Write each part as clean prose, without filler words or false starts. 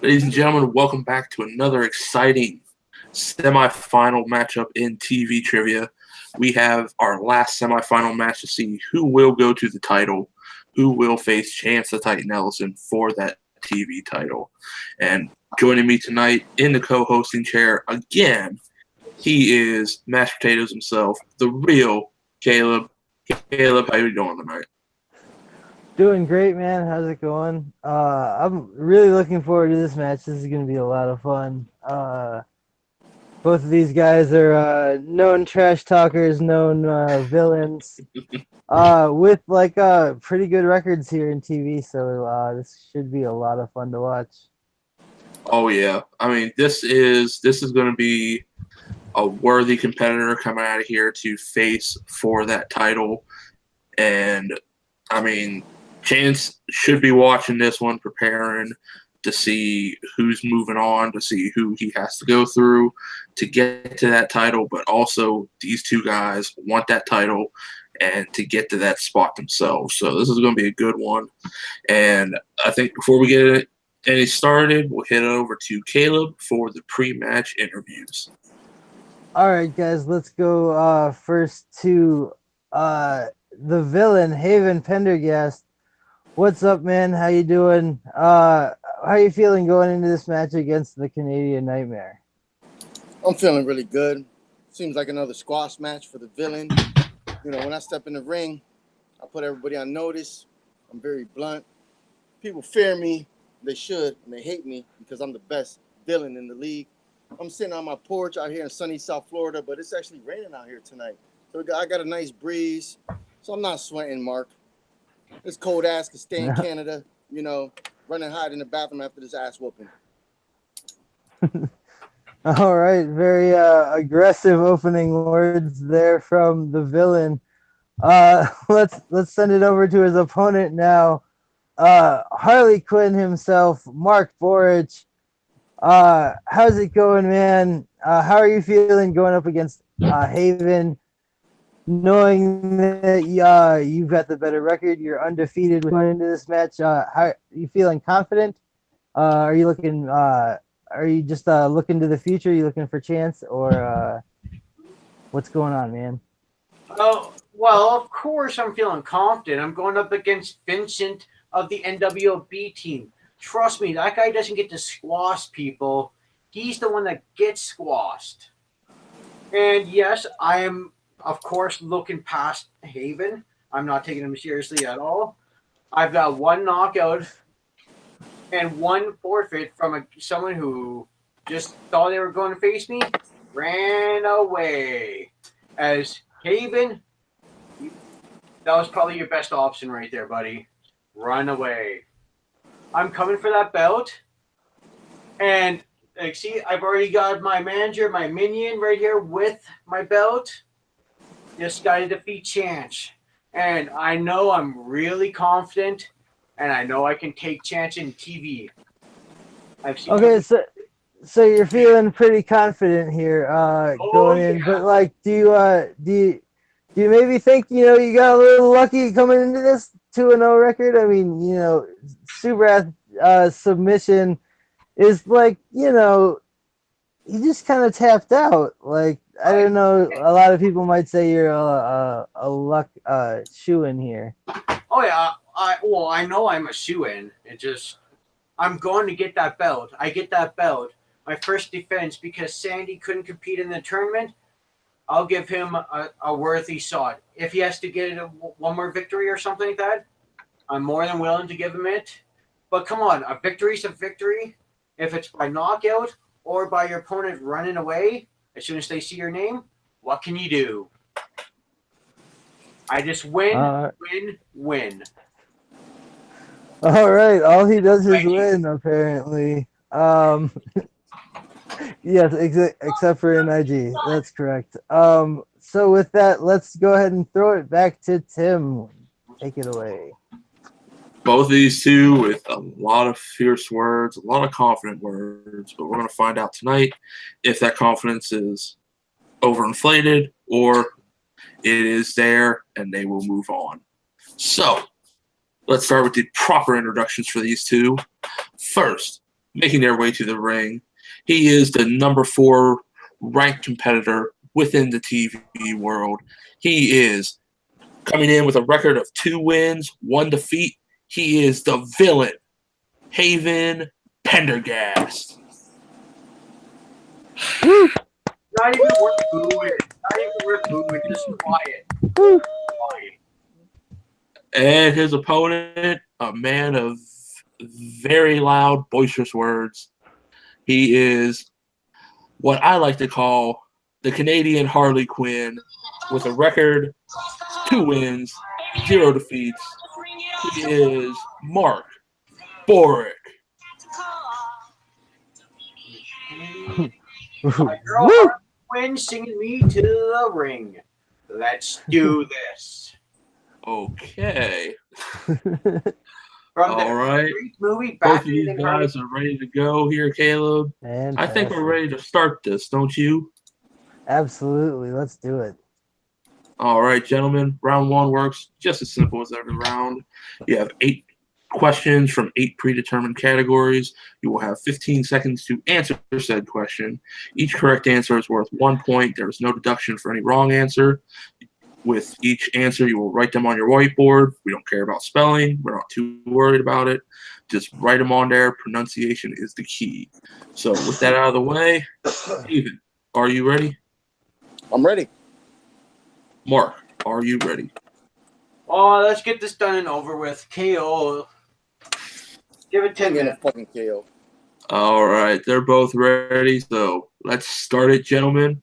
Ladies and gentlemen, welcome back to another exciting semifinal matchup in TV Trivia. We have our last semifinal match to see who will go to the title, who will face Chance the Titan Ellison for that TV title. And joining me tonight in the co-hosting chair again, he is mashed potatoes himself, the real Caleb. Caleb, how you doing tonight? Doing great, man. How's it going? I'm really looking forward to this match. This is going to be a lot of fun. Both of these guys are known trash talkers, known villains, with pretty good records here in TV. So this should be a lot of fun to watch. Oh yeah, I mean this is going to be a worthy competitor coming out of here to face for that title, and I mean, Chance should be watching this one, preparing to see who's moving on, to see who he has to go through to get to that title. But also, these two guys want that title and to get to that spot themselves. So this is going to be a good one. And I think before we get any started, we'll head over to Caleb for the pre-match interviews. All right, guys, let's go first to the villain, Haven Pendergast. What's up, man? How you doing? How are you feeling going into this match against the Canadian Nightmare? I'm feeling really good. Seems like another squash match for the villain. You know, when I step in the ring, I put everybody on notice. I'm very blunt. People fear me. They should, and they hate me because I'm the best villain in the league. I'm sitting on my porch out here in sunny South Florida, but it's actually raining out here tonight. So I got a nice breeze, so I'm not sweating, Mark. This cold ass can stay in Canada, you know, run and hide in the bathroom after this ass whooping. All right, very aggressive opening words there from the villain. Let's send it over to his opponent now. Harley Quinn himself, Mark Boric. How's it going, man? How are you feeling going up against Haven? Knowing that you've got the better record, you're undefeated going into this match. How are you feeling confident? Are you looking? Are you just looking to the future? Are you looking for Chance, or what's going on, man? Oh, well, of course I'm feeling confident. I'm going up against Vincent of the NWOB team. Trust me, that guy doesn't get to squash people. He's the one that gets squashed. And yes, I am, of course, looking past Haven. I'm not taking him seriously at all. I've got one knockout and one forfeit from someone who just thought they were going to face me, ran away. As Haven, that was probably your best option right there, buddy. Run away. I'm coming for that belt. And see, I've already got my manager, my minion right here with my belt. Just got to defeat Chance. And I know I'm really confident, and I know I can take Chance in TV. Okay, so you're feeling pretty confident here going in, but like, do you maybe think you got a little lucky coming into this 2-0 record? I mean, super submission is like, you just kind of tapped out. Like, I don't know, a lot of people might say you're a luck shoo-in here. Oh yeah, I know I'm a shoo-in. I'm going to get that belt. I get that belt. My first defense, because Sandy couldn't compete in the tournament, I'll give him a worthy shot. If he has to get one more victory or something like that, I'm more than willing to give him it. But come on, a victory's a victory. If it's by knockout or by your opponent running away as soon as they see your name, what can you do? I just win. All right, all he does is win, apparently. Yes, except for NIG. That's correct. So with that, let's go ahead and throw it back to Tim. Take it away. Both of these two with a lot of fierce words, a lot of confident words, but we're going to find out tonight if that confidence is overinflated or it is there and they will move on. So let's start with the proper introductions for these two. First, making their way to the ring. He is the number 4 ranked competitor within the TV world. He is coming in with a record of 2 wins, 1 defeat. He is the villain, Haven Pendergast. Not even worth booing. Not even worth booing. Just quiet. Quiet. And his opponent, a man of very loud, boisterous words. He is what I like to call the Canadian Harley Quinn with a record 2 wins, 0 defeats. He is Mark Boric. My girl Harley Quinn singing me to the ring. Let's do this. Okay. From All right. great movie Both back of these in guys are ready to go here, Caleb. I think we're ready to start this, don't you? Absolutely. Let's do it. All right, gentlemen. Round 1 works just as simple as every round. You have 8 questions from 8 predetermined categories. You will have 15 seconds to answer said question. Each correct answer is worth 1 point. There is no deduction for any wrong answer. With each answer, you will write them on your whiteboard. We don't care about spelling. We're not too worried about it. Just write them on there. Pronunciation is the key. So with that out of the way, Steven, are you ready? I'm ready. Mark, are you ready? Oh, let's get this done and over with. KO. Give it 10 I'm gonna minutes. fucking KO. All right, they're both ready. So let's start it, gentlemen,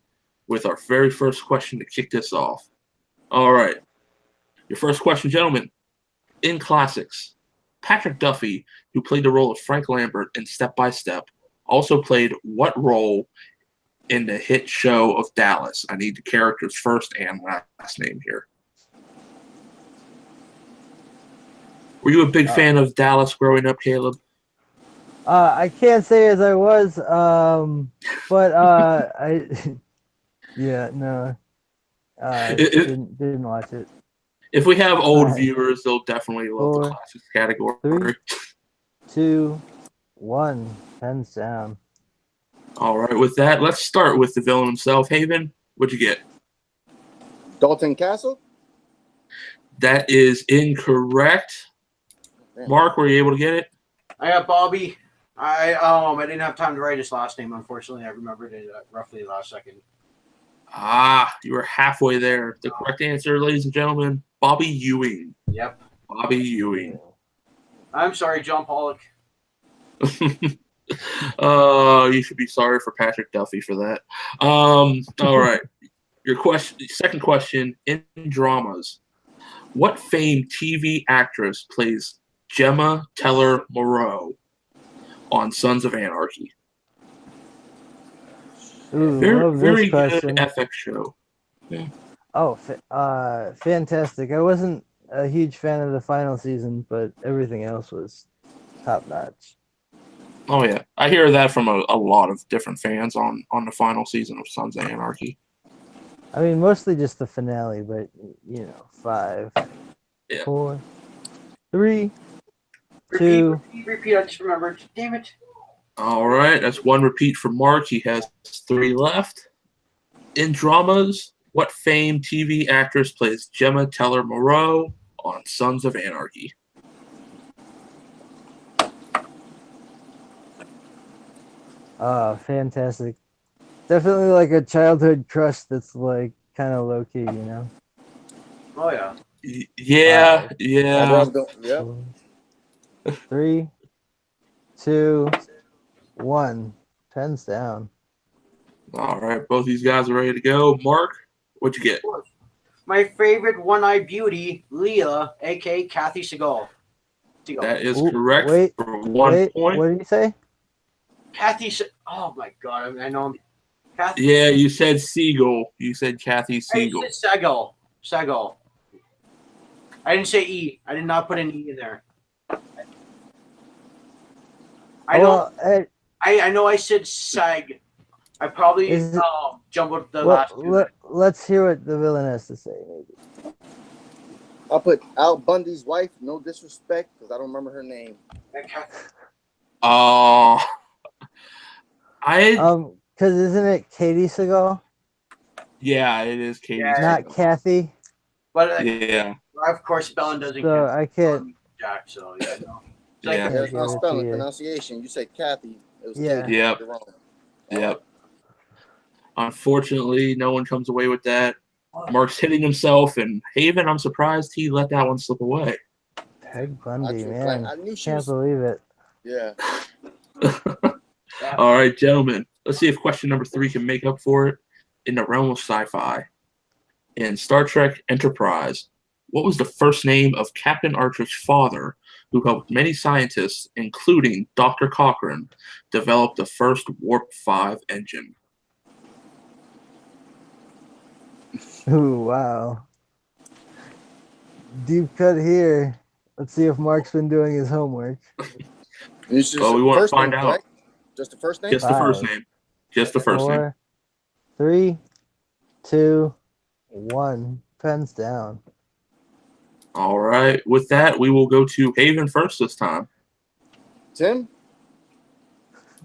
with our very first question to kick this off. All right. Your first question, gentlemen. In classics, Patrick Duffy, who played the role of Frank Lambert in Step by Step, also played what role in the hit show of Dallas? I need the character's first and last name here. Were you a big fan of Dallas growing up, Caleb? I can't say as I was, but I yeah, no. Didn't watch it. If we have old viewers, they'll definitely love 4, the classics category. 3, 2, 1, pens down. All right, with that, let's start with the villain himself. Haven, what'd you get? Dalton Castle? That is incorrect. Damn. Mark, were you able to get it? I got Bobby. I didn't have time to write his last name. Unfortunately, I remembered it roughly last second. You were halfway there. The correct answer, ladies and gentlemen, Bobby Ewing. Yep. Bobby Ewing. I'm sorry, John Pollock. You should be sorry for Patrick Duffy for that. All right. Your second question, in dramas, what famed TV actress plays Gemma Teller Moreau on Sons of Anarchy? Ooh, Very good question. FX show. Yeah. Oh, fantastic. I wasn't a huge fan of the final season, but everything else was top notch. Oh, yeah. I hear that from a lot of different fans on the final season of Sons of Anarchy. I mean, mostly just the finale, but, 5, 4, 3, 2. Repeat. I just remembered. Damn it. All right. That's 1 repeat for Mark. He has 3 left. In dramas, what famed TV actress plays Gemma Teller Moreau on Sons of Anarchy? Fantastic. Definitely like a childhood crush that's like kind of low key, Oh, yeah. Yeah. Yep. 3, 2, 1. Pens down. All right. Both these guys are ready to go. Mark, what'd you get? My favorite one-eyed beauty, Leah, a.k.a. Kathy Seagal. That is correct for 1 point. What did you say? Kathy oh, my God. I know. Kathy. Yeah, you said Siegel. You said Kathy Siegel. I said Seagal. I didn't say E. I did not put an E in there. I know I said Sag. I probably jumbled the last two. Let's hear what the villain has to say, maybe. I'll put Al Bundy's wife, no disrespect, because I don't remember her name. Oh. Because isn't it Katie Seagal? Yeah, it is Katie. Yeah. Not Kathy. But Yeah. of course, spelling doesn't So count. I can't. Jack, so yeah, no. It's Yeah. like, Yeah, it's Give it not to spelling, you. pronunciation. You say Kathy. It was Yeah. Katie. Yep. You're wrong. Yep. Unfortunately, no one comes away with that. Mark's hitting himself, and Haven, I'm surprised he let that one slip away. Peg Bundy, I man. knew she Can't was. believe it. Yeah. All right, gentlemen. Let's see if question number 3 can make up for it in the realm of sci-fi. In Star Trek Enterprise, what was the first name of Captain Archer's father, who helped many scientists, including Dr. Cochrane, develop the first Warp 5 engine? Ooh, wow. Deep cut here. Let's see if Mark's been doing his homework. You should Well, we want to find out. correct? Just the first name? Just the first 5, name. Just the first name. 4, 3, 2, 1. Pens down. All right. With that, we will go to Haven first this time. Tim?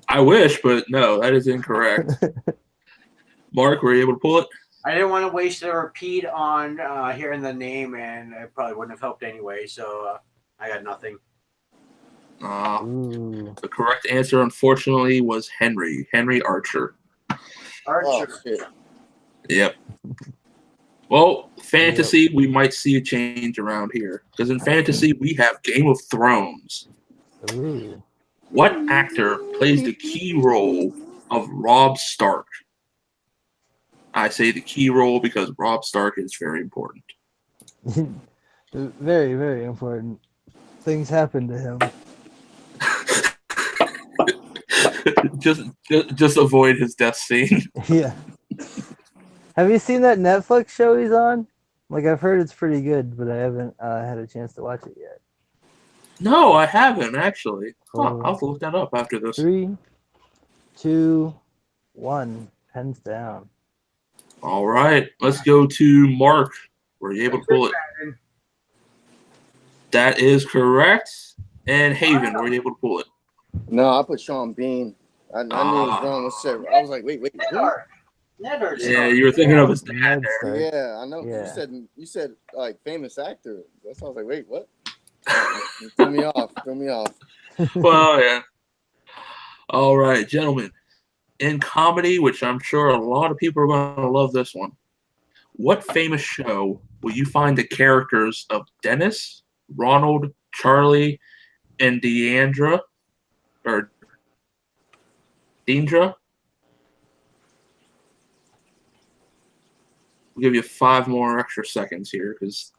I wish, but no, that is incorrect. Mark, were you able to pull it? I didn't want to waste a repeat on hearing the name, and it probably wouldn't have helped anyway. So I got nothing. Ooh. The correct answer, unfortunately, was Henry Archer. Archer. Oh, shit. Yep. Well, fantasy, we might see a change around here. Because in fantasy, we have Game of Thrones. Ooh. What actor plays the key role of Robb Stark? I say the key role because Robb Stark is very important. Very, very important. Things happen to him. just avoid his death scene. Yeah. Have you seen that Netflix show he's on? Like, I've heard it's pretty good, but I haven't had a chance to watch it yet. No, I haven't, actually. I'll have to look that up after this. 3, 2, 1. Pens down. All right. Let's go to Mark. Were you able to pull it? That is correct. And Haven, were you able to pull it? No, I put Sean Bean. I knew it was wrong. I was like, wait. Who? Yeah, you were thinking of his dad Ned there. Stark. Yeah, I know. Yeah. You said like famous actor. That's why I was like, wait, what? You threw me off. Well, yeah. All right, gentlemen. In comedy, which I'm sure a lot of people are going to love this one, what famous show will you find the characters of Dennis, Ronald, Charlie, and Deandra? Or Deandra? We'll give you 5 more extra seconds here because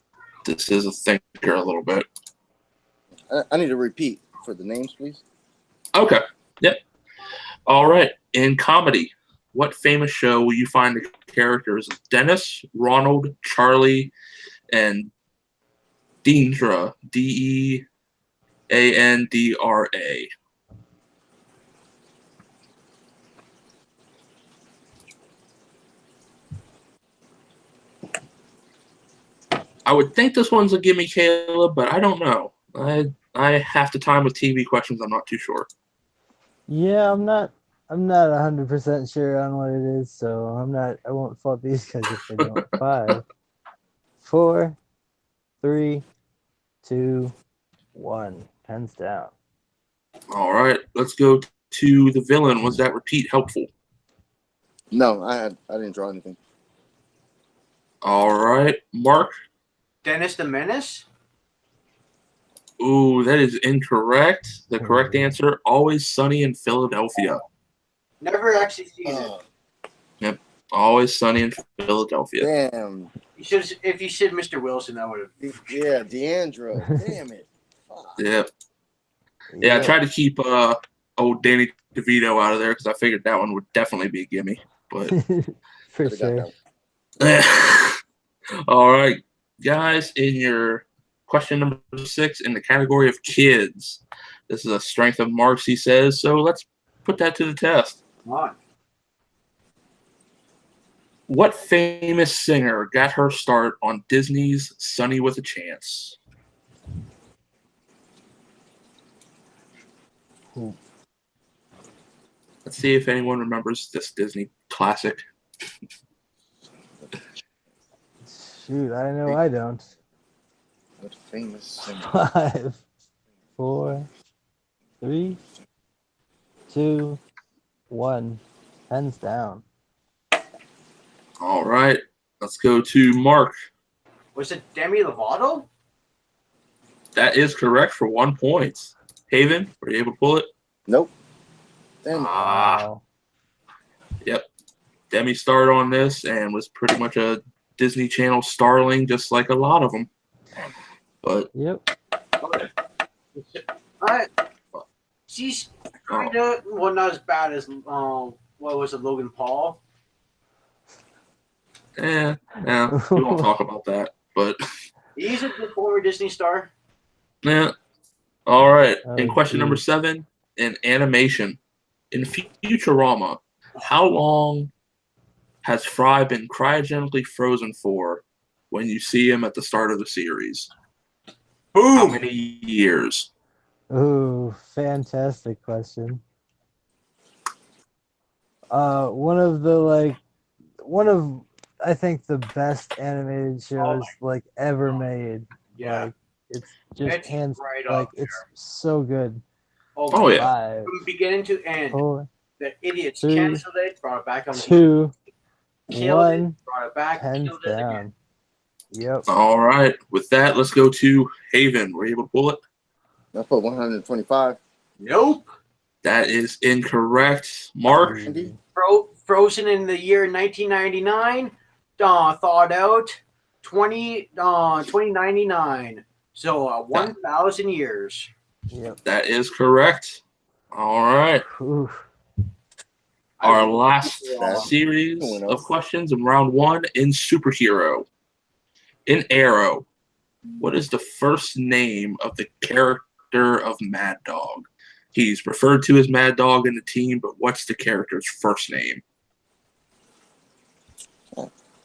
this is a thinker a little bit. I need to repeat for the names, please. Okay. Yep. All right. In comedy, what famous show will you find the characters of Dennis, Ronald, Charlie, and Deandra? Deandra. I would think this one's a gimme, Caleb, but I don't know. I have to time with TV questions. I'm not too sure. Yeah, I'm not 100% sure on what it is, so I won't fault these guys if they don't. 5, 4, 3, 2, 1. Pens down. All right, let's go to the villain. Was that repeat helpful? No, I didn't draw anything. All right, Mark. Dennis the Menace? Ooh, that is incorrect. The correct answer, Always Sunny in Philadelphia. Never actually seen it. Yep, Always Sunny in Philadelphia. Damn. If you said Mr. Wilson, I would have. Yeah, Deandra. Damn it. Fuck. Yep. Yeah, I tried to keep old Danny DeVito out of there because I figured that one would definitely be a gimme. But For Could've got sure. that one. all right, guys, in your question number 6 in the category of kids. This is a strength of Mark's, he says. So let's put that to the test. Come on. What famous singer got her start on Disney's Sunny with a Chance? Let's see if anyone remembers this Disney classic. Shoot, I know I don't. What famous? 5, 4, 3, 2, 1. Hands down. All right, let's go to Mark. Was it Demi Lovato? That is correct for 1 point. Haven, were you able to pull it? Nope. Damn. Wow. Yep. Demi started on this and was pretty much a Disney Channel starling, just like a lot of them. But Yep. She's kind of not as bad as what was it, Logan Paul? yeah, we won't talk about that. But He's a former Disney star. yeah. All right. Oh, In question number geez. 7, in animation, in Futurama, how long has Fry been cryogenically frozen for when you see him at the start of the series? How Boom! many years? Ooh, fantastic question. One of I think the best animated shows like ever made. Yeah. Like, it's just It's hands right like up it's so good. Oh, yeah. 5, From beginning to end. 4, The idiots 3, canceled it, brought it back on 2, killed 1. it, brought it back, Hands killed it again. down. Yep. All right. With that, let's go to Haven. Were you able to pull it? I put 125. Nope. That is incorrect. Mark? Andy? Frozen in the year 1999. Thawed out 2099. So 1,000 years. Yep. That is correct. All right. Ooh. Our last Yeah. series Someone of else. questions in round 1 in superhero. In Arrow, what is the first name of the character of Mad Dog? He's referred to as Mad Dog in the team, but what's the character's first name?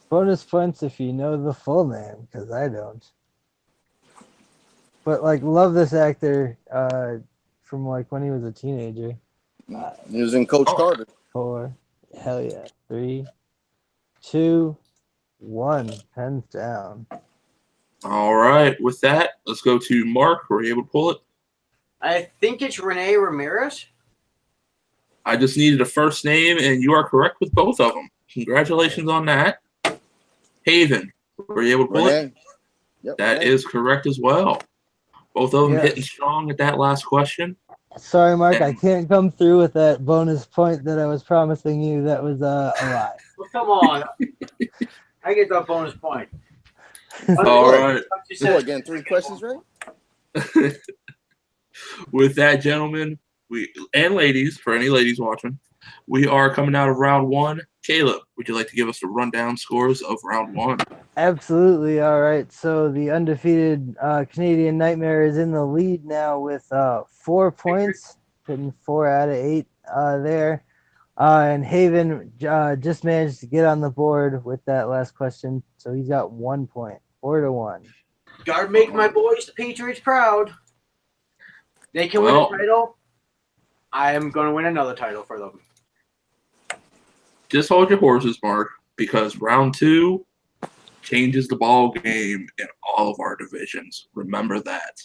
Bonus points if you know the full name, because I don't. But like, love this actor from like when he was a teenager. He was in Coach Oh. Carter. 4, hell yeah. 3, 2, 1. Hands down. All right. With that, let's go to Mark. Were you able to pull it? I think it's Renee Ramirez. I just needed a first name, and you are correct with both of them. Congratulations on that. Haven, were you able to pull it? Renee. Yep, That Renee. is correct as well. Both of them Yes. hitting strong at that last question. Sorry, Mark, I And- can't come through with that bonus point that I was promising you. That was a lie. Well, come on. I get that bonus point. All right. You So said, again, 3 questions, right? With that, gentlemen, and ladies, for any ladies watching, we are coming out of round 1. Caleb, would you like to give us the rundown scores of round 1? Absolutely. All right. So the undefeated Canadian Nightmare is in the lead now with 4 points, hitting 4 out of 8 there. And Haven just managed to get on the board with that last question. So he's got 1 point, 4-1. gotta make my boys, the Patriots, proud. They can win Well- a title. I am going to win another title for them. Just hold your horses, Mark, because round 2 changes the ball game in all of our divisions. Remember that.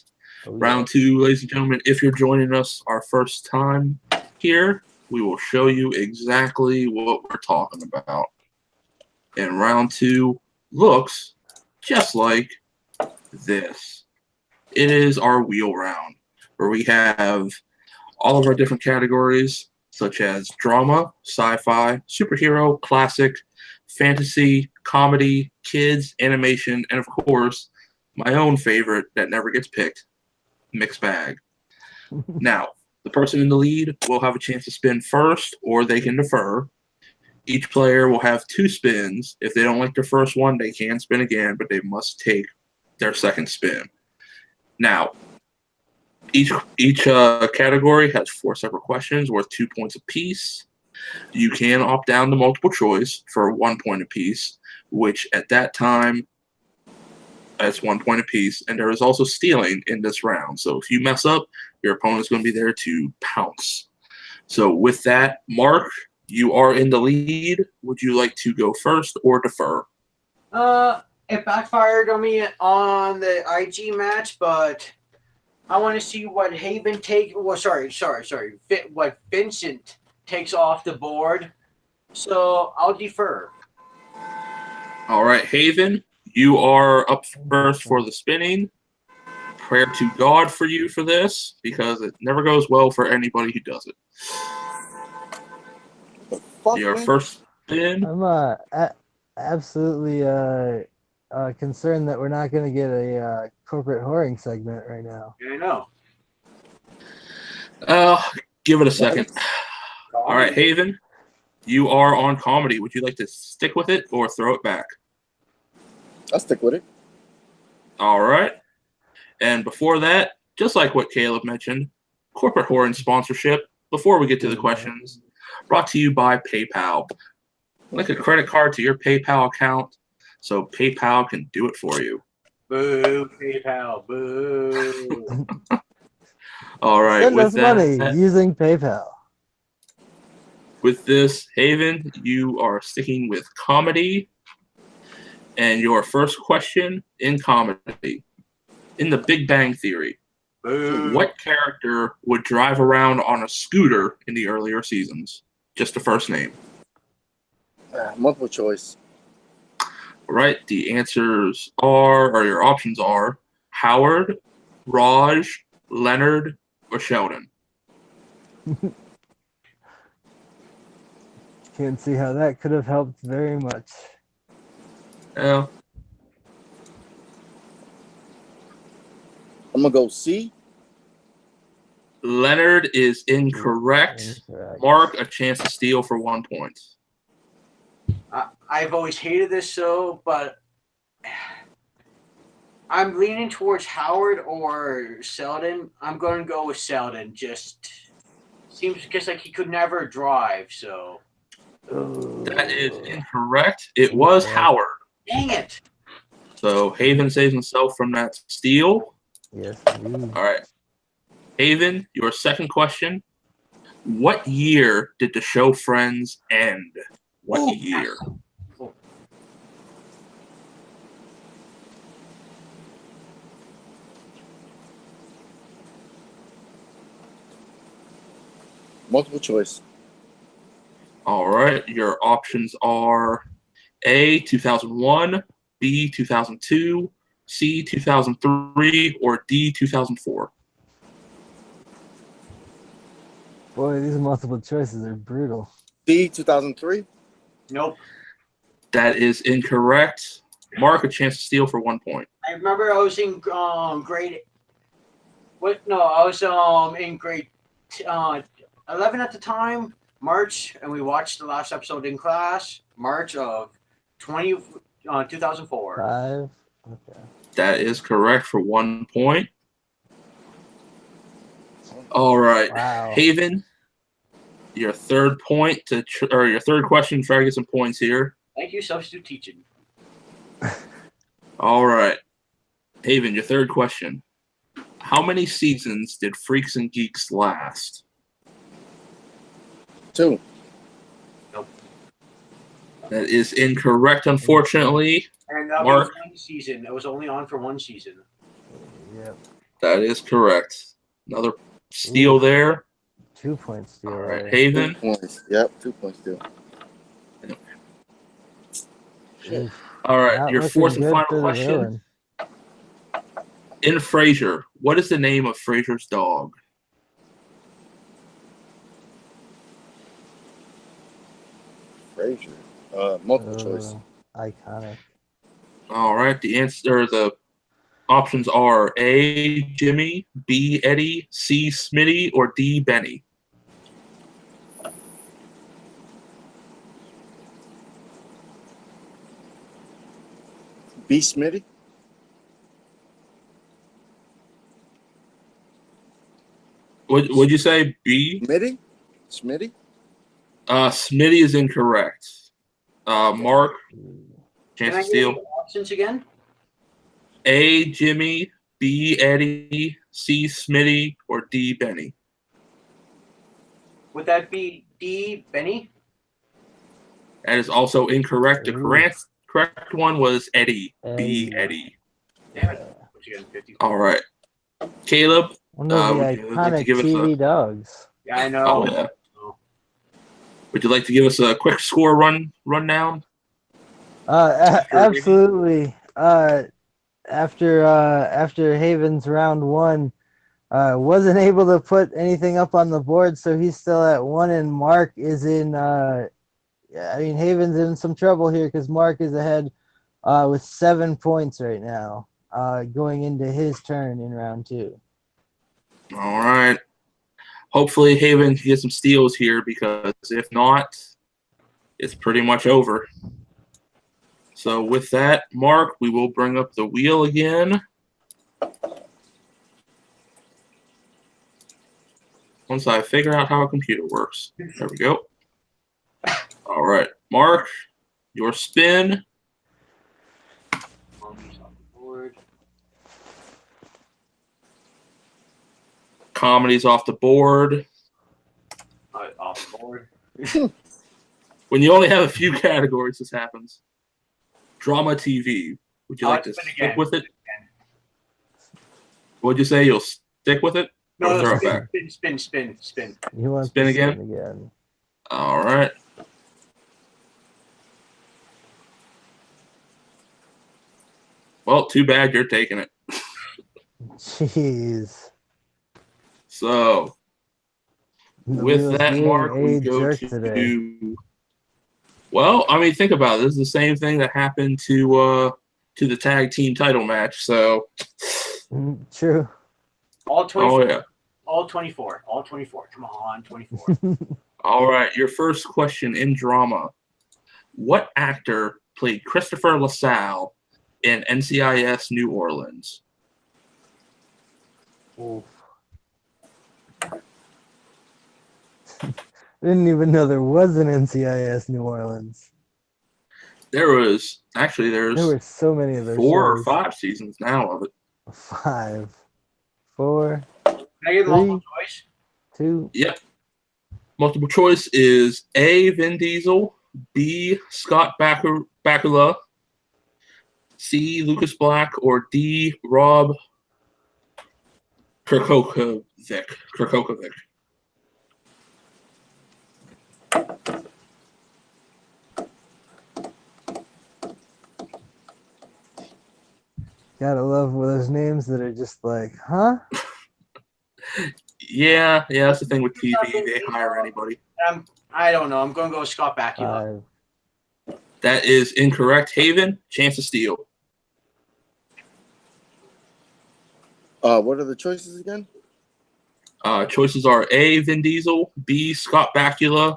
Oh, yeah. Round 2, ladies and gentlemen, if you're joining us our first time here, we will show you exactly what we're talking about. And round 2 looks just like this. It is our wheel round, where we have all of our different categories, such as drama, sci-fi, superhero, classic, fantasy, comedy, kids, animation, and of course, my own favorite that never gets picked, mixed bag. Now, the person in the lead will have a chance to spin first, or they can defer. Each player will have 2 spins. If they don't like their first one, they can spin again, but they must take their second spin. Now, each category has 4 separate questions worth 2 points apiece. You can opt down to multiple choice for 1 point apiece, which at that time, that's 1 point apiece. And there is also stealing in this round. So if you mess up, your opponent's going to be there to pounce. So with that, Mark, you are in the lead. Would you like to go first or defer? It backfired on me on the IG match, but I want to see what Haven take. Well, what Vincent takes off the board. So I'll defer. All right, Haven, you are up first for the spinning. Prayer to God for you for this, because it never goes well for anybody who does it. Your first spin. I'm absolutely concerned that we're not going to get a corporate whoring segment right now. I know. Give it a second. All right, Haven, you are on comedy. Would you like to stick with it or throw it back? I'll stick with it. All right. And before that, just like what Caleb mentioned, corporate whoring sponsorship, before we get to the questions, brought to you by PayPal. Link a credit card to your PayPal account so PayPal can do it for you. Boo, PayPal, boo. All right. Send with us that, money using PayPal. With this, Haven, you are sticking with comedy. And your first question in comedy. In the Big Bang Theory, what character would drive around on a scooter in the earlier seasons? Just the first name. Multiple choice. All right. The answers are, or your options are, Howard, Raj, Leonard, or Sheldon. Can't see how that could have helped very much. Yeah. I'm going to go C. Leonard is incorrect. Mark, a chance to steal for 1 point. I've always hated this show, but I'm leaning towards Howard or Sheldon. I'm going to go with Sheldon. Just seems just like he could never drive, so. That is incorrect. It was Howard. Dang it. So Haven saves himself from that steal. Yes. All right. Haven, your second question. What year did the show Friends end? What year? Multiple choice. All right. Your options are A, 2001, B, 2002, C, 2003, or D, 2004. Boy, these multiple choices are brutal. D, 2003. Nope. That is incorrect. Mark, a chance to steal for 1 point. I remember I was in grade. What? No, I was in grade 11 at the time, March, and we watched the last episode in class, March of 2004. 5. Okay. That is correct for 1 point. All right, Wow. Haven, your third point or your third question. Try to get some points here. Thank you, substitute teaching. All right, Haven, your third question. How many seasons did Freaks and Geeks last? 2. Nope. That is incorrect, unfortunately. And that Mark. was 1 season. It was only on for 1 season. Yep. That is correct. Another steal there. 2 points. All right, there. Haven. 2 points. Yep, 2 points still. Oof. All right, Not your looking fourth and good final for the question. villain. In Frasier, what is the name of Frasier's dog? Frasier. Multiple choice. Iconic. All right, the options are A, Jimmy, B, Eddie, C, Smitty, or D, Benny. B, Smitty. Would you say B? Smitty? Smitty? Smitty is incorrect. Mark, chance Can I to steal. get the options again? A, Jimmy, B, Eddie, C, Smitty, or D, Benny. Would that be D, Benny? That is also incorrect. The Ooh. correct one was Eddie. B. Eddie. Eddie. Damn it. What you getting, 50? All right. Caleb, One of the would you like to iconic give us TV dogs. Yeah, I Oh, know. yeah. Would you like to give us a quick score rundown? Absolutely. After Haven's round one, wasn't able to put anything up on the board, so he's still at 1, and Mark is in. Haven's in some trouble here because Mark is ahead with 7 points right now, going into his turn in round 2. All right. Hopefully Haven can get some steals here, because if not, it's pretty much over. So with that, Mark, we will bring up the wheel again. Once I figure out how a computer works. There we go. All right. Mark, your spin. Comedy's off the board. Off the board. When you only have a few categories, this happens. Drama TV. Would you like to stick with it? What'd you say? You'll stick with it? No, Or throw it spin, back? spin. You want Spin to again? spin again? All right. Well, too bad you're taking it. Jeez. So, The with wheel's that, being Mark, we a go jerk today. to. Well, I mean, think about it. This is the same thing that happened to the tag team title match. So, True. All 24. oh yeah. All 24. All 24. Come on, 24. All right. Your first question in drama: what actor played Christopher LaSalle in NCIS New Orleans? Oof. Didn't even know there was an NCIS New Orleans. There's There were so many of those 4 or shows. 5 seasons now of it. 5, 4, Can I get multiple choice? 2. Yep. Multiple choice is A. Vin Diesel, B. Scott Bakula, C. Lucas Black, or D. Rob Kirkokovic. Gotta love those names that are just like, huh? Yeah, that's the thing with TV. They hire anybody. I don't know. I'm going to go with Scott Bakula. That is incorrect. Haven, chance to steal. What are the choices again? Choices are A. Vin Diesel, B. Scott Bakula,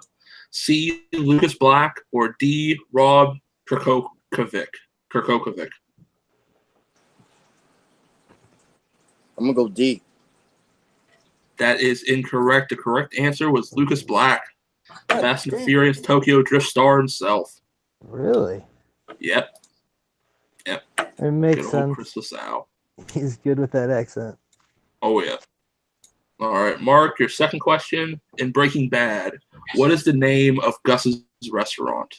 C. Lucas Black, or D. Rob Kirkokovic. I'm gonna go D. That is incorrect. The correct answer was Lucas Black, Fast and Furious Tokyo Drift star himself. Really? Yep. It makes Good old sense. Chris LaSalle. He's good with that accent. Oh yeah. All right, Mark, your second question. In Breaking Bad, what is the name of Gus's restaurant?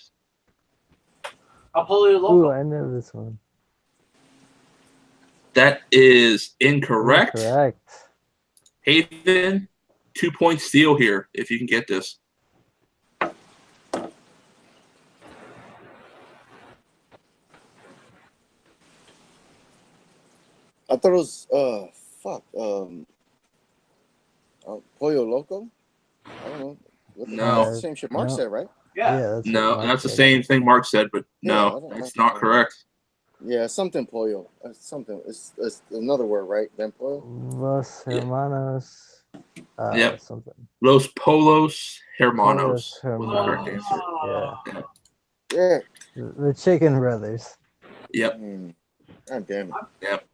Apollo Loco. Ooh, I know this one. That is incorrect. Correct. Haven, 2-point steal here if you can get this. I thought it was Pollo Loco. I don't know. No. That's the same shit Mark said, right? Yeah. That's No, what Mark that's the said. same thing Mark said, but Yeah, I no, don't that's know. not correct. Yeah, something pollo. Something. It's another word, right? Than pollo. Los Hermanos. Yep. Something. Los Polos Hermanos. Polos Was the correct answer. Yeah. Yeah. The Chicken Brothers. Yep. God damn it. Yep.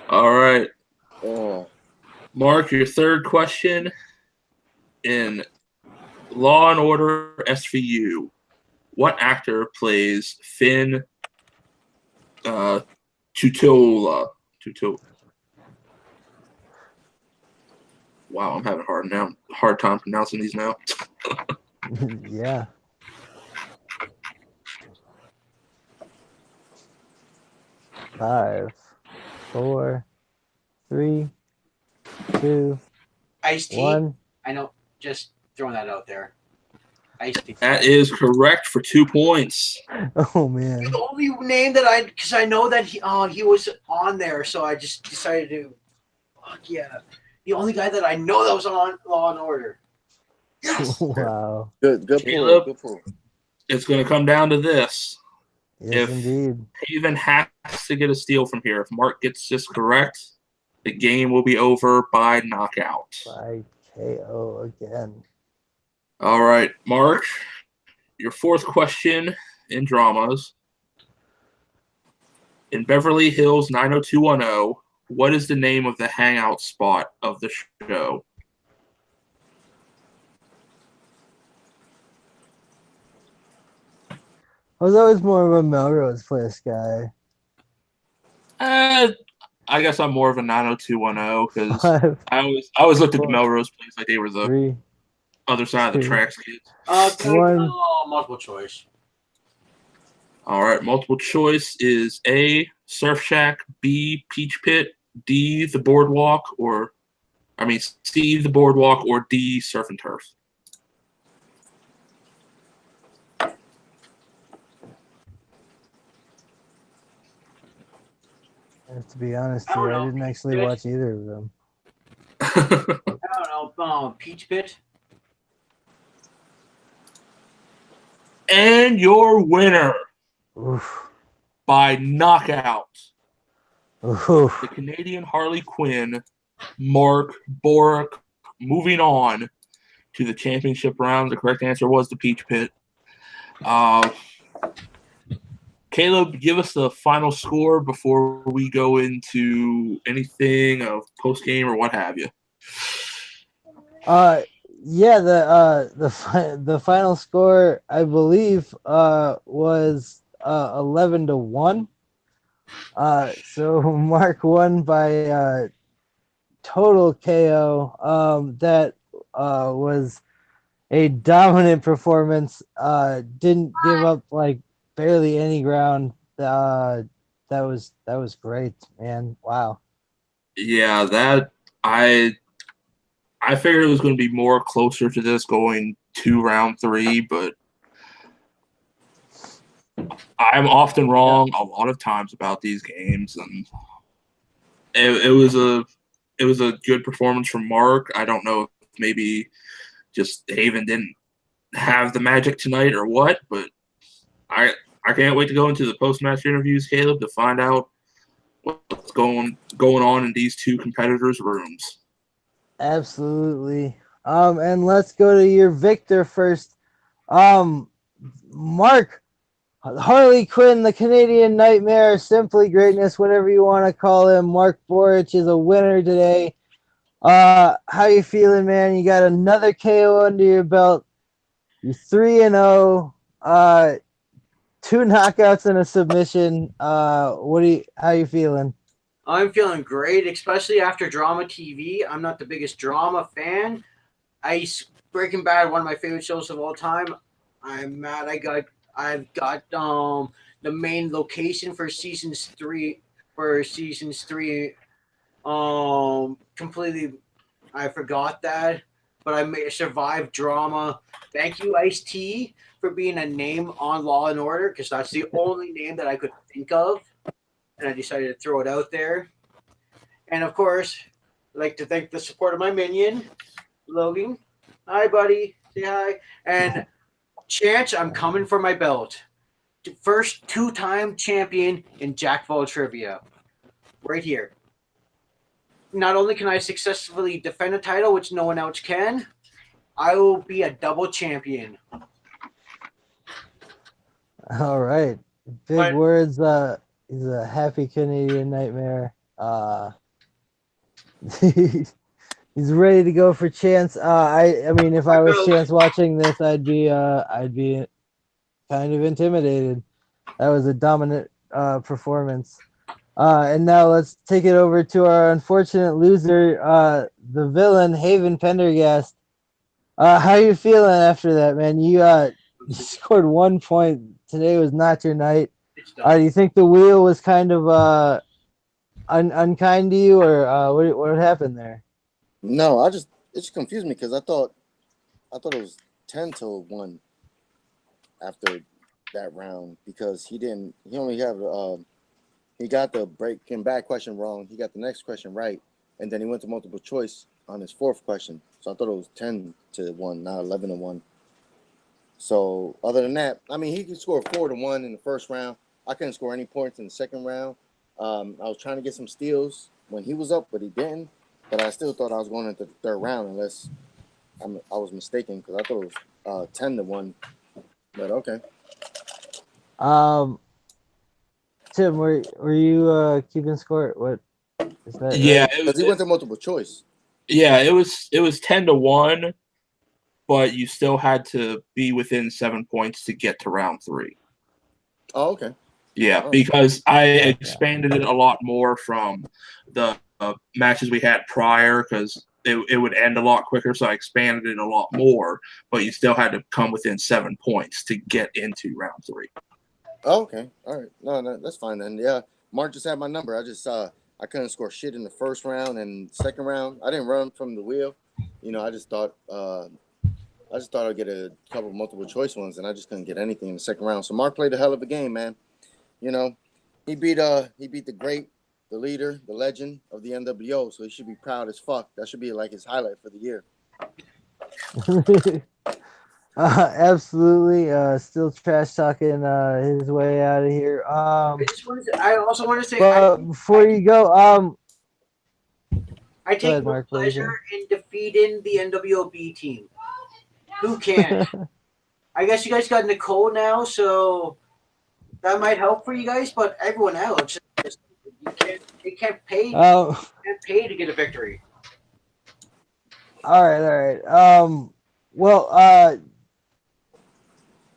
All right. Mark, your third question. In Law and Order SVU, what actor plays Finn Tutola? Wow, I'm having a hard time pronouncing these now. Yeah. Five, 4, 3, 2, Ice-T? 1. I know, just throwing that out there. Ice-T. That is correct for 2 points. Oh man. The only name that because I know that he was on there, so I just decided to, yeah. The only guy that I know that was on Law and Order. Yes. Wow. Good Caleb. pull. Good pull. It's going to come down to this. Yes, If indeed. Haven has to get a steal from here. If Mark gets this correct, the game will be over by knockout. By KO again. All right, Mark, your fourth question in dramas. In Beverly Hills 90210, what is the name of the hangout spot of the show? I was always more of a Melrose Place guy. I guess I'm more of a 90210 because 5, I always looked at the 4, Melrose Place like they were the 3. other side of the 2. tracks kids. One. Multiple choice. All right, multiple choice is A, Surf Shack, B, Peach Pit, D, the Boardwalk, C, the Boardwalk, or D, Surf and Turf. To be honest here, I didn't actually watch either of them. I don't know. Peach Pit. And your winner Oof. by knockout, Oof. the Canadian Harley Quinn, Mark Boric, moving on to the championship round. The correct answer was the Peach Pit. Caleb, give us the final score before we go into anything of post-game or what have you. Yeah, the final score I believe was 11-1. So Mark won by total KO. That was a dominant performance. Didn't give up like barely any ground. That was great, man. Wow. Yeah, that I figured it was going to be more closer to this going to round 3, but I'm often wrong a lot of times about these games, and it was a good performance from Mark. I don't know if maybe just Haven didn't have the magic tonight or what, but I can't wait to go into the post-match interviews, Caleb, to find out what's going on in these two competitors' rooms. Absolutely. And let's go to your victor first. Mark, Harley Quinn, the Canadian Nightmare, Simply Greatness, whatever you want to call him. Mark Boric is a winner today. How you feeling, man? You got another KO under your belt. You're 3-0. 2 knockouts and a submission. How you feeling? I'm feeling great, especially after drama TV. I'm not the biggest drama fan. Breaking Bad, one of my favorite shows of all time. I'm mad I've got the main location for seasons 3 completely I forgot that, but I survived drama. Thank you, Ice-T, for being a name on Law and Order, because that's the only name that I could think of, and I decided to throw it out there. And of course, I'd like to thank the support of my minion, Logan. Hi, buddy. Say hi. And Chance, I'm coming for my belt. First 2-time champion in Jackville Trivia. Right here. Not only can I successfully defend a title, which no one else can, I will be a double champion. All right. Big words. He's a happy Canadian Nightmare. He's ready to go for Chance. I mean, if I was Chance watching this, I'd be kind of intimidated. That was a dominant performance. And now let's take it over to our unfortunate loser, the villain, Haven Pendergast. How you feeling after that, man? You scored 1 point. Today was not your night. Do you think the wheel was kind of unkind to you, or what happened there? No, it just confused me because I thought it was 10-1 after that round because he only have he got the breaking back question wrong. He got the next question right, and then he went to multiple choice on his fourth question. So I thought it was 10-1, not 11-1. So other than that, I mean, he could score 4-1 in the first round. I couldn't score any points in the second round. I was trying to get some steals when he was up, but he didn't. But I still thought I was going into the third round unless I was mistaken because I thought it was 10-1. But okay. Tim, were you keeping score? What is that? Yeah, right? Because he went to multiple choice. Yeah, it was 10-1, but you still had to be within 7 points to get to round 3. Oh, okay. Yeah, because I expanded it a lot more from the matches we had prior because it would end a lot quicker, so I expanded it a lot more, but you still had to come within 7 points to get into round 3. Oh, okay. All right. No, that's fine then. Yeah, Mark just had my number. I couldn't score shit in the first round and second round. I didn't run from the wheel. I just thought I'd get a couple of multiple choice ones, and I just couldn't get anything in the second round. So Mark played a hell of a game, man. He beat the great, the leader, the legend of the NWO. So he should be proud as fuck. That should be like his highlight for the year. Absolutely. Still trash talking his way out of here. I also want to say, before you go, I take no pleasure in defeating the NWOB team. Who can? I guess you guys got Nicole now, so that might help for you guys. But everyone else, they can't pay. Can't pay to get a victory. All right. Well,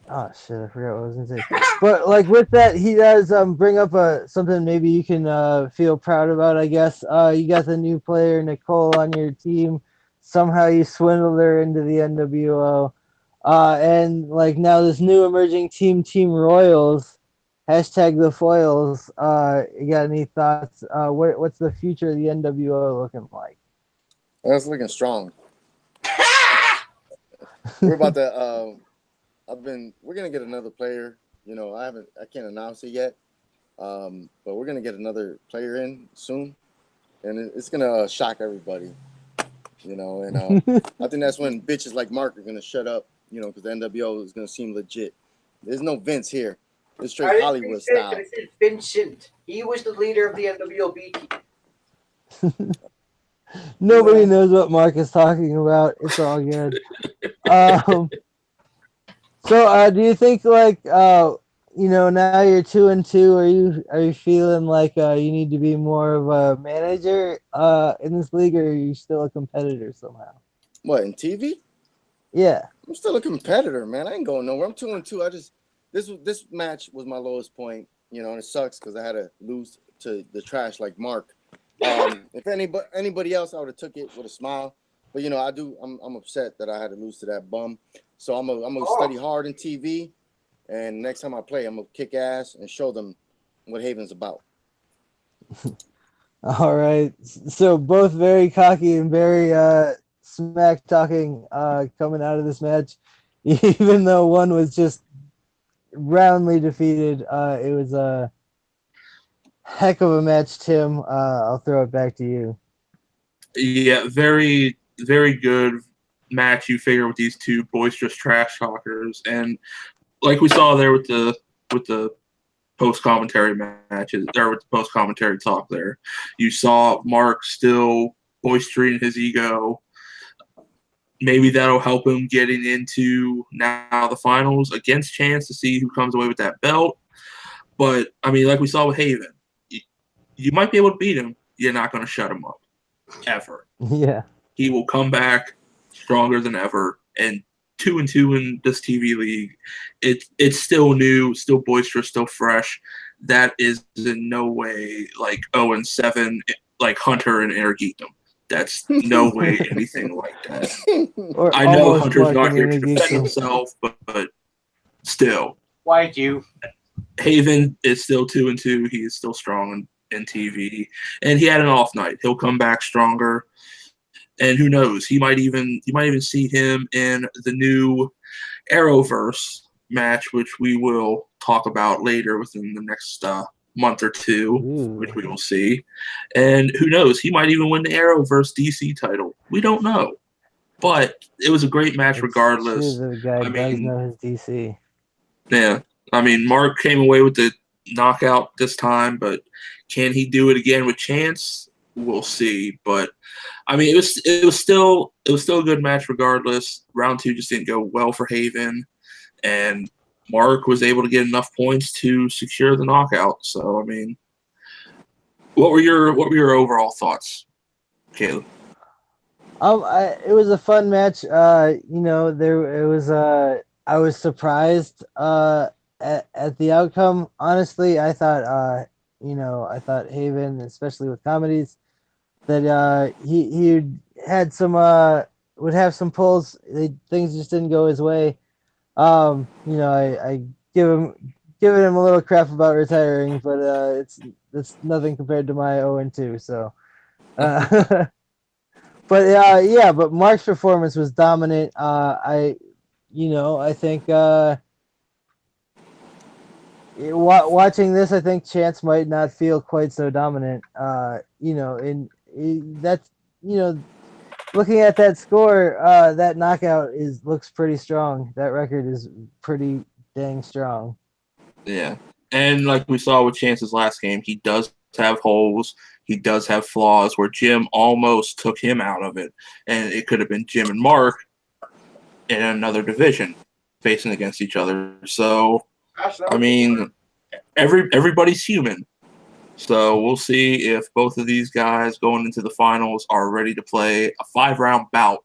oh shit, I forgot what I was gonna say. But like with that, he does bring up something maybe you can feel proud about. I guess you got the new player Nicole on your team. Somehow you swindled her into the NWO, and like now this new emerging team, Team Royals, hashtag the Foils. You got any thoughts? What's the future of the NWO looking like? That's looking strong. We're about to. We're gonna get another player. I can't announce it yet, but we're gonna get another player in soon, and it's gonna shock everybody. And I think that's when bitches like Mark are gonna shut up. Because the NWO is gonna seem legit. There's no Vince here. It's straight Hollywood style. I said Vincent. He was the leader of the NWOB team. Nobody knows what Mark is talking about. It's all good. So, do you think like now you're 2-2? Are you feeling like you need to be more of a manager in this league, or are you still a competitor somehow? What, in TV? Yeah, I'm still a competitor, man. I ain't going nowhere. I'm 2-2. This match was my lowest point, and it sucks because I had to lose to the trash like Mark. If anybody else, I would have took it with a smile. But I'm upset that I had to lose to that bum. So I'm gonna study hard in TV, and next time I play, I'm gonna kick ass and show them what Haven's about. All right. So both very cocky and very smack talking coming out of this match, even though one was just roundly defeated. It was a heck of a match, Tim. I'll throw it back to you. Yeah, very, very good match you figure with these two boisterous trash talkers, and like we saw there with the post commentary matches or with the post commentary talk there, you saw Mark still boistering his ego. Maybe that'll help him getting into now the finals against Chance to see who comes away with that belt. But I mean, like we saw with Haven, you might be able to beat him. You're not going to shut him up ever. Yeah, he will come back stronger than ever. And 2-2 in this TV league, it's still new, still boisterous, still fresh. that is in no way like 0-7, like Hunter and Intergeekdom. That's no way anything like that. Or I know almost Hunter's Mark not and here to defend Intergeekdom. himself, but still, Why do? Haven is still 2-2. He is still strong in TV, and he had an off night. He'll come back stronger, and who knows? You might even see him in the new Arrowverse match, which we will talk about later within the next month or two, which we will see. And who knows? He might even win the Arrowverse DC title. We don't know, but it was a great match regardless. True, the guy does know his DC. Yeah. I mean, Mark came away with the knockout this time, but can he do it again with chance? We'll see. But I mean, it was still a good match regardless. Round 2 just didn't go well for Haven, and Mark was able to get enough points to secure the knockout. So I mean, what were your overall thoughts, Caleb? It was a fun match. I was surprised at the outcome. Honestly, I thought Haven, especially with comedies, that he had some would have some pulls. Things just didn't go his way. I giving him a little crap about retiring, but it's nothing compared to my 0-2. So, but Mark's performance was dominant. I think watching this, I think Chance might not feel quite so dominant. Looking at that score, that knockout looks pretty strong. That record is pretty dang strong. Yeah, and like we saw with Chance's last game, he does have holes. He does have flaws where Jim almost took him out of it, and it could have been Jim and Mark in another division facing against each other. So, I mean, everybody's human. So we'll see if both of these guys going into the finals are ready to play a 5-round bout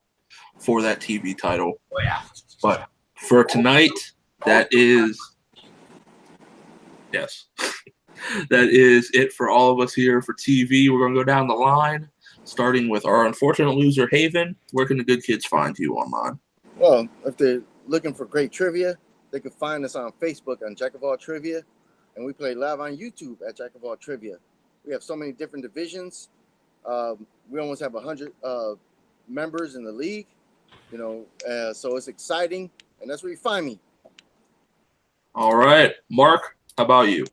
for that TV title. Oh, yeah. But for tonight, that is it for all of us here for TV. We're going to go down the line, starting with our unfortunate loser, Haven. Where can the good kids find you online? Well, if they're looking for great trivia, they can find us on Facebook on Jack of All Trivia, and we play live on YouTube at Jack of All Trivia. We have so many different divisions. We almost have 100 members in the league, so it's exciting, and that's where you find me. All right. Mark, how about you?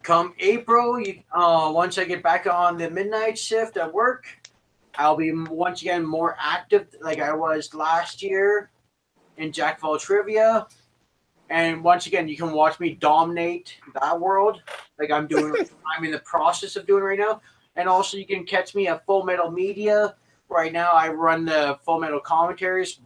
Come April, once I get back on the midnight shift at work, I'll be once again more active like I was last year in Jack of All Trivia. And once again, you can watch me dominate that world like I'm in the process of doing right now. And also you can catch me at Full Metal Media. Right now I run the Full Metal commentaries.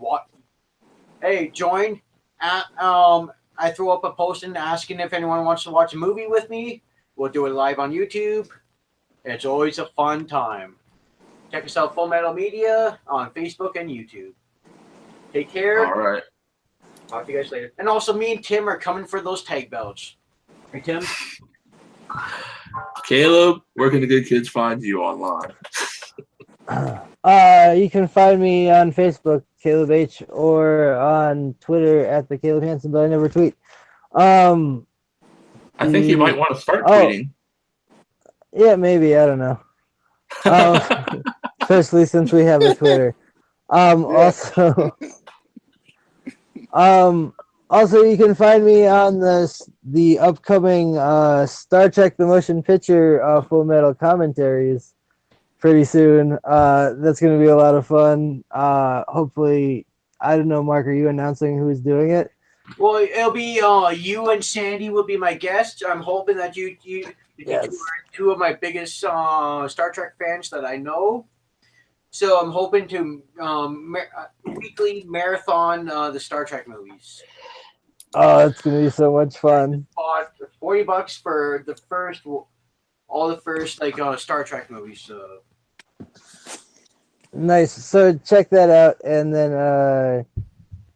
Hey, join. I threw up a posting asking if anyone wants to watch a movie with me. We'll do it live on YouTube. It's always a fun time. Check us out, Full Metal Media, on Facebook and YouTube. Take care. All right. Talk to you guys later. And also, me and Tim are coming for those tag belts. Hey, Tim? Caleb, where can the good kids find you online? You can find me on Facebook, Caleb H, or on Twitter at the Caleb Hansen, but I never tweet. I think you might want to start tweeting. Yeah, maybe. I don't know. Especially since we have a Twitter. Also, you can find me on the upcoming Star Trek: The Motion Picture Full Metal commentaries pretty soon. That's going to be a lot of fun. Hopefully, I don't know, Mark, are you announcing who's doing it? Well, it'll be you and Sandy will be my guests. I'm hoping that you are two of my biggest Star Trek fans that I know. So I'm hoping to weekly marathon the Star Trek movies. Oh, it's gonna be so much fun. Bought $40 for all the first Star Trek movies. So. Nice. So check that out, and then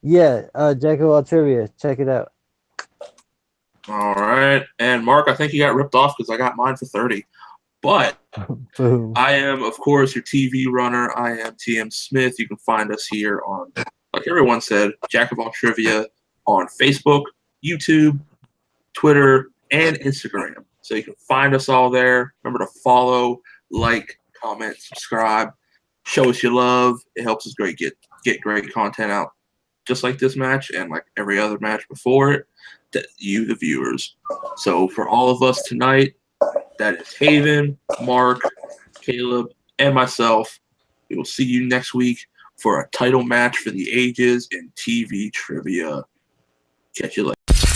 Jack of All Trivia. Check it out. All right. And Mark, I think you got ripped off because I got mine for 30. But Boom. I am, of course, your TV runner. I am TM Smith. You can find us here on, like everyone said, Jack of All Trivia on Facebook, YouTube, Twitter, and Instagram. So you can find us all there. Remember to follow, like, comment, subscribe. Show us your love. It helps us get great content out, just like this match and like every other match before it, to you, the viewers. So for all of us tonight, that is Haven, Mark, Caleb, and myself. We will see you next week for a title match for the ages in TV trivia. Catch you later.